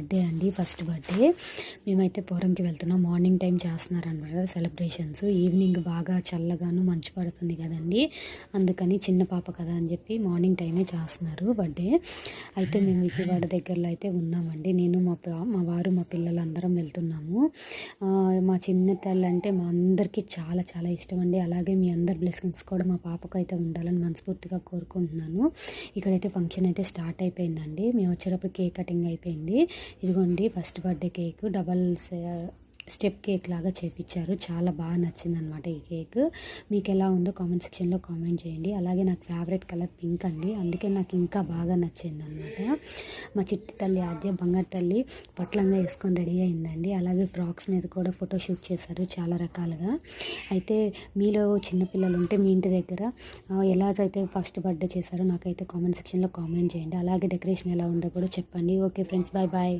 Birthday అండి, first birthday. మేమైతే పోరంకి వెళ్తున్నాం. మార్నింగ్ టైం చేస్తున్నారనమాట సెలబ్రేషన్స్. ఈవినింగ్ బాగా చల్లగాను మంచు పడుతుంది కదండి, అందుకని చిన్న పాప కదా అని చెప్పి మార్నింగ్ టైమే చేస్తున్నారు బర్త్డే. అయితే మేము విజయవాడ దగ్గరలో అయితే ఉన్నామండి. నేను మా వారు మా పిల్లలు అందరం వెళ్తున్నాము. మా చిన్న తల్లి అంటే మా అందరికీ చాలా చాలా ఇష్టం అండి. అలాగే మీ అందరి బ్లెస్సింగ్స్ కూడా మా పాపకు అయితే ఉండాలని మనస్ఫూర్తిగా కోరుకుంటున్నాను. ఇక్కడైతే ఫంక్షన్ అయితే స్టార్ట్ అయిపోయిందండి. మేము వచ్చేటప్పుడు కేక్ కటింగ్ అయిపోయింది. ఇదిగోండి first birthday cake double step cake లాగా చేపించారు. చాలా బాగా నచ్చింది అనమాట ఈ కేక్. మీకు ఎలా ఉందో కామెంట్ సెక్షన్లో కామెంట్ చేయండి. అలాగే నాకు ఫేవరెట్ కలర్ పింక్ అండి, అందుకే నాకు ఇంకా బాగా నచ్చింది అనమాట. మా చిట్టి తల్లి ఆద్య బంగారు తల్లి పట్లంగా వేసుకొని రెడీ అయిందండి. అలాగే ఫ్రాక్స్ మీద కూడా ఫోటోషూట్ చేశారు చాలా రకాలుగా. అయితే మీలో చిన్నపిల్లలు ఉంటే మీ ఇంటి దగ్గర ఎలాగైతే ఫస్ట్ బర్త్డే చేశారో నాకైతే కామెంట్ సెక్షన్లో కామెంట్ చేయండి. అలాగే డెకరేషన్ ఎలా ఉందో కూడా చెప్పండి. Okay friends, bye bye.